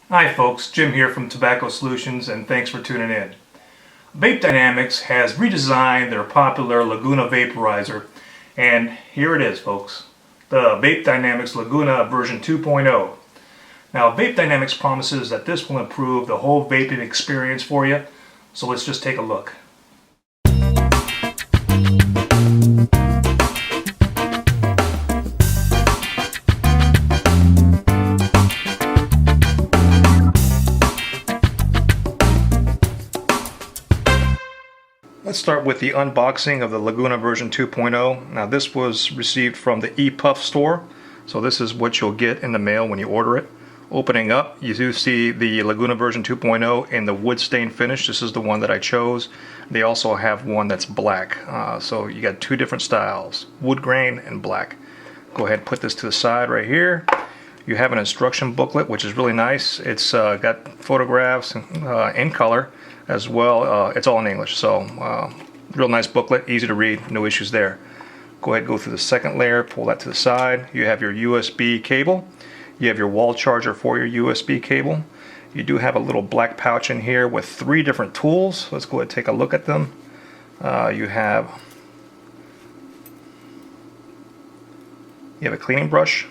Hi folks, Jim here from Tobacco Solutions, and thanks for tuning in. VapeDynamics has redesigned their popular Laguna Vaporizer, and here it is folks, the VapeDynamics Laguna version 2.0. Now VapeDynamics promises that this will improve the whole vaping experience for you, so let's just take a look. Let's start with the unboxing of the Laguna version 2.0. Now this was received from the ePuff store, so this is what you'll get in the mail when you order it. Opening up, you do see the Laguna version 2.0 in the wood stain finish. This is the one that I chose. They also have one that's black, so you got two different styles, wood grain and black. Go ahead and put this to the side right here. You have an instruction booklet, which is really nice. It's got photographs in color as well. It's all in English, so real nice booklet, easy to read, no issues there. Go ahead and go through the second layer, pull that to the side. You have your USB cable. You have your wall charger for your USB cable. You do have a little black pouch in here with 3 different tools. Let's go ahead and take a look at them. You have a cleaning brush.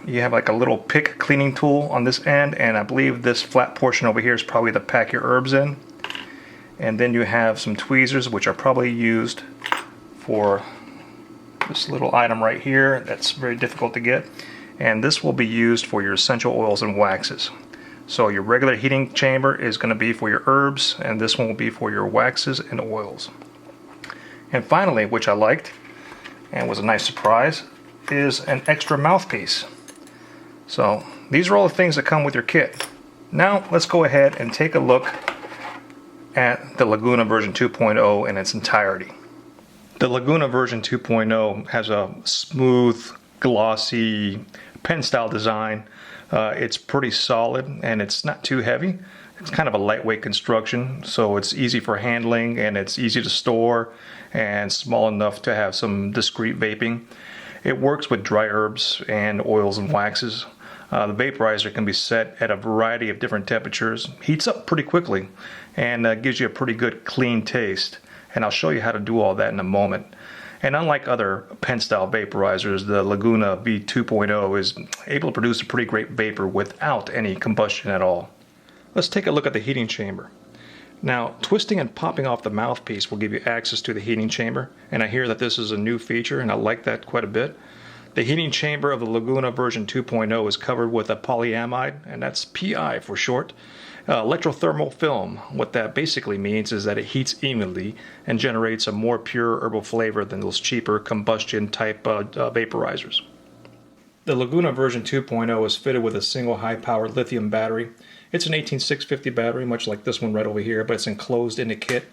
You have like a little pick cleaning tool on this end, and I believe this flat portion over here is probably to pack your herbs in. And then you have some tweezers, which are probably used for this little item right here that's very difficult to get. And this will be used for your essential oils and waxes. So your regular heating chamber is going to be for your herbs, and this one will be for your waxes and oils. And finally, which I liked and was a nice surprise, is an extra mouthpiece. So these are all the things that come with your kit. Now let's go ahead and take a look at the Laguna version 2.0 in its entirety. The Laguna version 2.0 has a smooth, glossy, pen style design. It's pretty solid and it's not too heavy. It's kind of a lightweight construction, so it's easy for handling and it's easy to store and small enough to have some discreet vaping. It works with dry herbs and oils and waxes. The vaporizer can be set at a variety of different temperatures, heats up pretty quickly, and gives you a pretty good clean taste. And I'll show you how to do all that in a moment. And unlike other pen style vaporizers, the Laguna V2.0 is able to produce a pretty great vapor without any combustion at all. Let's take a look at the heating chamber. Now, twisting and popping off the mouthpiece will give you access to the heating chamber, and I hear that this is a new feature, and I like that quite a bit. The heating chamber of the Laguna version 2.0 is covered with a polyamide, and that's PI for short, electrothermal film. What that basically means is that it heats evenly and generates a more pure herbal flavor than those cheaper combustion type vaporizers. The Laguna version 2.0 is fitted with a single high-powered lithium battery. It's an 18650 battery, much like this one right over here, but it's enclosed in the kit.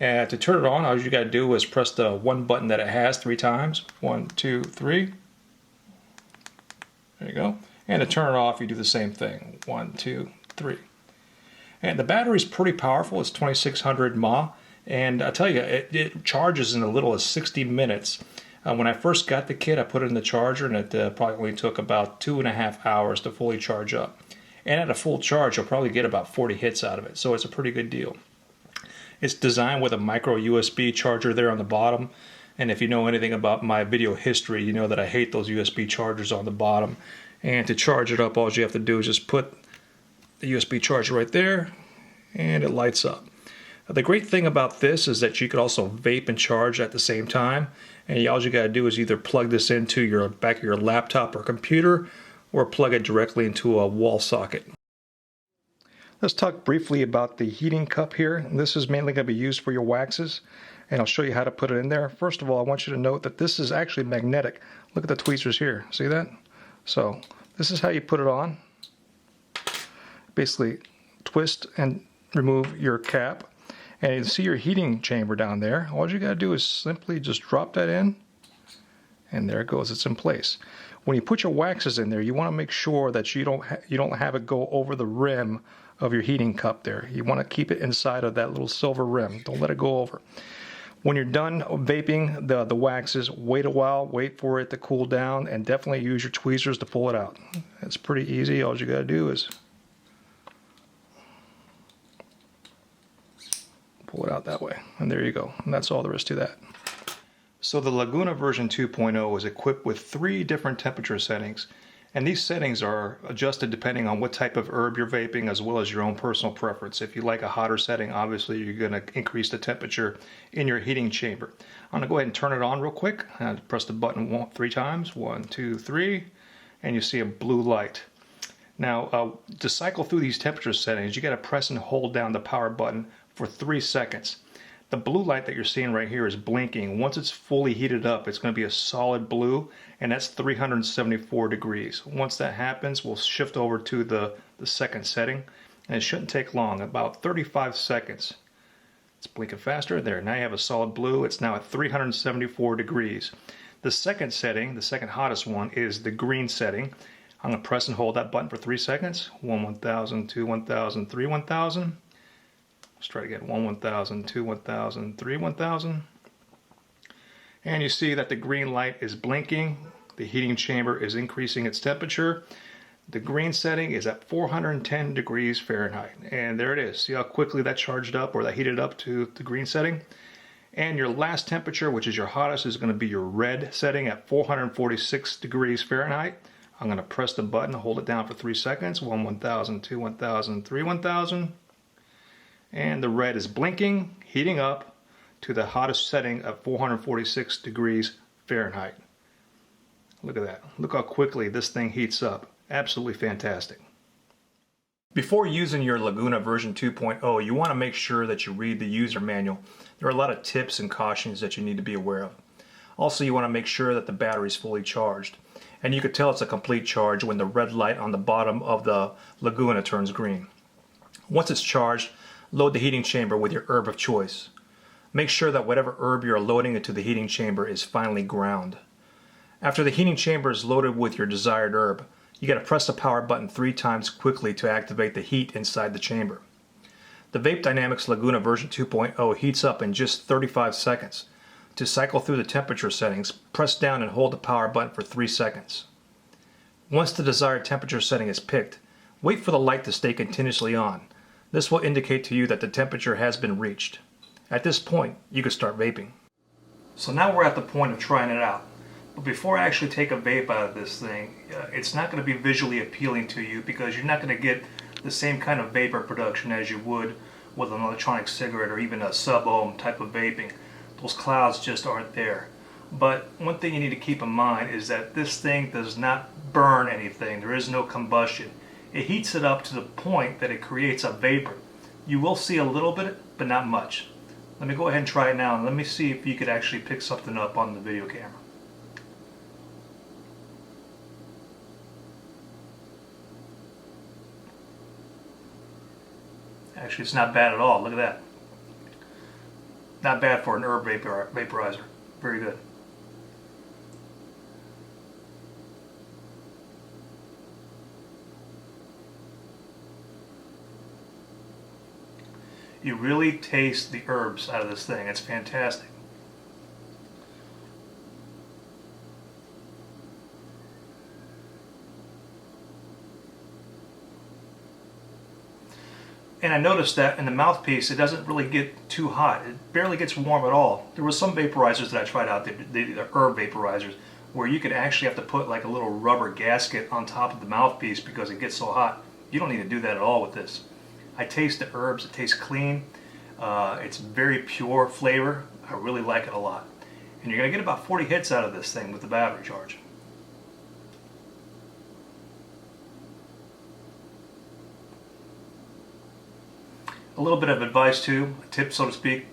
And to turn it on, all you got to do is press the one button that it has 3 times. 1, 2, 3. There you go. And to turn it off, you do the same thing. 1, 2, 3. And the battery is pretty powerful. It's 2600 mAh. And I tell you, it charges in as little as 60 minutes. When I first got the kit, I put it in the charger, and it probably only took about 2.5 hours to fully charge up. And at a full charge, you'll probably get about 40 hits out of it, so it's a pretty good deal. It's designed with a micro USB charger there on the bottom, and if you know anything about my video history, you know that I hate those USB chargers on the bottom. And to charge it up, all you have to do is just put the USB charger right there, and it lights up. The great thing about this is that you could also vape and charge at the same time, and all you got to do is either plug this into your back of your laptop or computer, or plug it directly into a wall socket. Let's talk briefly about the heating cup here. This is mainly going to be used for your waxes, and I'll show you how to put it in there. First of all, I want you to note that this is actually magnetic. Look at the tweezers here. See that? So this is how you put it on. Basically twist and remove your cap, and you see your heating chamber down there. All you got to do is simply just drop that in, and there it goes. It's in place. When you put your waxes in there, you want to make sure that you don't have it go over the rim of your heating cup there. You want to keep it inside of that little silver rim. Don't let it go over. When you're done vaping the waxes, wait a while, wait for it to cool down, and definitely use your tweezers to pull it out. It's pretty easy. All you gotta do is pull it out that way, and there you go. And that's all there is to that. So the Laguna version 2.0 is equipped with 3 different temperature settings, and these settings are adjusted depending on what type of herb you're vaping, as well as your own personal preference. If you like a hotter setting, obviously you're going to increase the temperature in your heating chamber. I'm going to go ahead and turn it on real quick. Press the button 3 times, 1, 2, 3, and you see a blue light. Now, to cycle through these temperature settings, you got to press and hold down the power button for 3 seconds. The blue light that you're seeing right here is blinking. Once it's fully heated up, it's going to be a solid blue, and that's 374 degrees. Once that happens, we'll shift over to the second setting, and it shouldn't take long, about 35 seconds. It's blinking faster. There, now you have a solid blue. It's now at 374 degrees. The second setting, the second hottest one, is the green setting. I'm going to press and hold that button for 3 seconds. 1, 1000, 2, 1000, 3, 1000. Let's try to get 1, 1000, 2, 1000, 3, 1000. And you see that the green light is blinking. The heating chamber is increasing its temperature. The green setting is at 410 degrees Fahrenheit. And there it is. See how quickly that charged up, or that heated up to the green setting? And your last temperature, which is your hottest, is going to be your red setting at 446 degrees Fahrenheit. I'm going to press the button, hold it down for 3 seconds. 1, 1000, 2, 1000, 3, 1000. And the red is blinking, heating up to the hottest setting of 446 degrees Fahrenheit. Look at that. Look how quickly this thing heats up. Absolutely fantastic. Before using your Laguna version 2.0, you want to make sure that you read the user manual. There are a lot of tips and cautions that you need to be aware of. Also, you want to make sure that the battery is fully charged. And you can tell it's a complete charge when the red light on the bottom of the Laguna turns green. Once it's charged, load the heating chamber with your herb of choice. Make sure that whatever herb you're loading into the heating chamber is finely ground. After the heating chamber is loaded with your desired herb, you got to press the power button 3 times quickly to activate the heat inside the chamber. The VapeDynamics Laguna version 2.0 heats up in just 35 seconds. To cycle through the temperature settings, press down and hold the power button for 3 seconds. Once the desired temperature setting is picked, wait for the light to stay continuously on. This will indicate to you that the temperature has been reached. At this point, you can start vaping. So now we're at the point of trying it out. But before I actually take a vape out of this thing, it's not going to be visually appealing to you, because you're not going to get the same kind of vapor production as you would with an electronic cigarette or even a sub-ohm type of vaping. Those clouds just aren't there. But one thing you need to keep in mind is that this thing does not burn anything. There is no combustion. It heats it up to the point that it creates a vapor. You will see a little bit, but not much. Let me go ahead and try it now, and let me see if you could actually pick something up on the video camera. Actually, it's not bad at all. Look at that. Not bad for an herb vaporizer. Very good. You really taste the herbs out of this thing. It's fantastic. And I noticed that in the mouthpiece, it doesn't really get too hot. It barely gets warm at all. There were some vaporizers that I tried out, the herb vaporizers, where you could actually have to put like a little rubber gasket on top of the mouthpiece because it gets so hot. You don't need to do that at all with this. I taste the herbs. It tastes clean. It's very pure flavor. I really like it a lot. And you're going to get about 40 hits out of this thing with the battery charge. A little bit of advice too, a tip so to speak.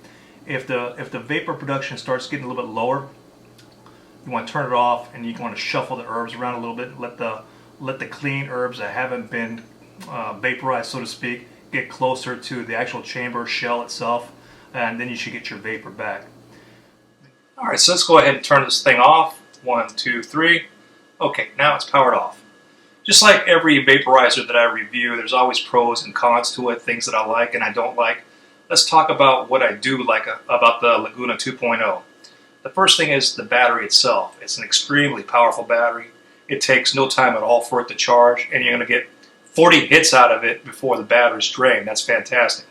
If the vapor production starts getting a little bit lower, you want to turn it off, and you want to shuffle the herbs around a little bit. Let the clean herbs that haven't been vaporized, so to speak, get closer to the actual chamber shell itself, and then you should get your vapor back. Alright, so let's go ahead and turn this thing off. 1, 2, 3. Okay, now it's powered off. Just like every vaporizer that I review, there's always pros and cons to it, things that I like and I don't like. let's talk about what I do like about the Laguna 2.0. The first thing is the battery itself. It's an extremely powerful battery. It takes no time at all for it to charge, and you're going to get 40 hits out of it before the battery's drained. That's fantastic.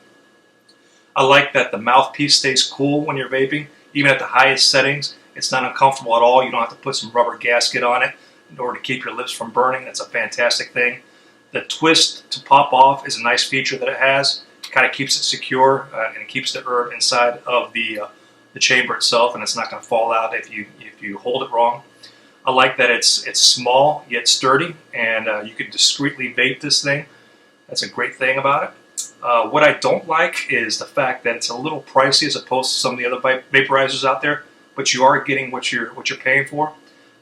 I like that the mouthpiece stays cool when you're vaping. Even at the highest settings, it's not uncomfortable at all. You don't have to put some rubber gasket on it in order to keep your lips from burning. That's a fantastic thing. The twist to pop off is a nice feature that it has. It kind of keeps it secure, and it keeps the herb inside of the chamber itself, and it's not going to fall out if you hold it wrong. I like that it's small yet sturdy, and you can discreetly vape this thing. That's a great thing about it. What I don't like is the fact that it's a little pricey as opposed to some of the other vaporizers out there, but you are getting what you're paying for.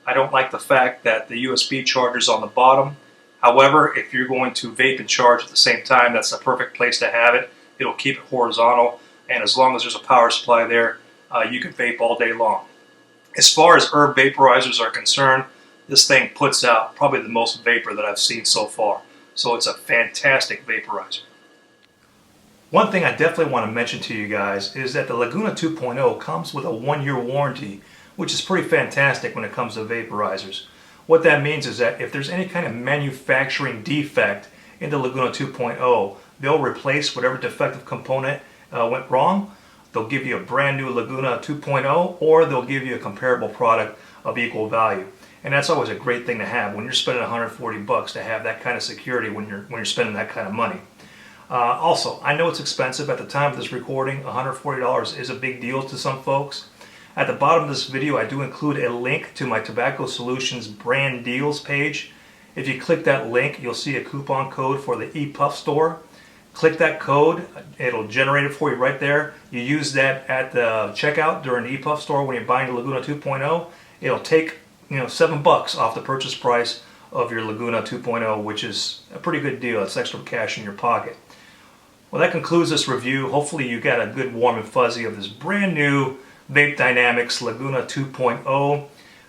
I don't like the fact that the USB charger's on the bottom. However, if you're going to vape and charge at the same time, that's the perfect place to have it. It'll keep it horizontal, and as long as there's a power supply there, you can vape all day long. As far as herb vaporizers are concerned, this thing puts out probably the most vapor that I've seen so far. So it's a fantastic vaporizer. One thing I definitely want to mention to you guys is that the Laguna 2.0 comes with a 1-year warranty, which is pretty fantastic when it comes to vaporizers. What that means is that if there's any kind of manufacturing defect in the Laguna 2.0, they'll replace whatever defective component went wrong. They'll give you a brand new Laguna 2.0, or they'll give you a comparable product of equal value. And that's always a great thing to have when you're spending $140 to have that kind of security when you're spending that kind of money. Also, I know it's expensive. At the time of this recording, $140 is a big deal to some folks. At the bottom of this video, I do include a link to my Tobacco Solutions brand deals page. If you click that link, you'll see a coupon code for the ePuff store. Click that code, it'll generate it for you right there. You use that at the checkout during the ePuff store when you're buying the Laguna 2.0. It'll take $7 off the purchase price of your Laguna 2.0, which is a pretty good deal. It's extra cash in your pocket. Well, that concludes this review. Hopefully you got a good warm and fuzzy of this brand new VapeDynamics Laguna 2.0.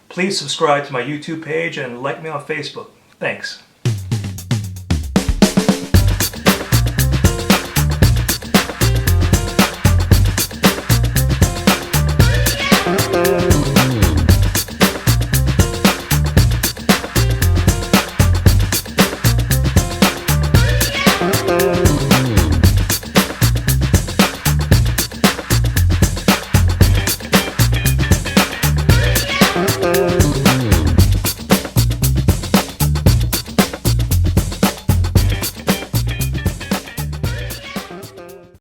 Please subscribe to my YouTube page and like me on Facebook. Thanks.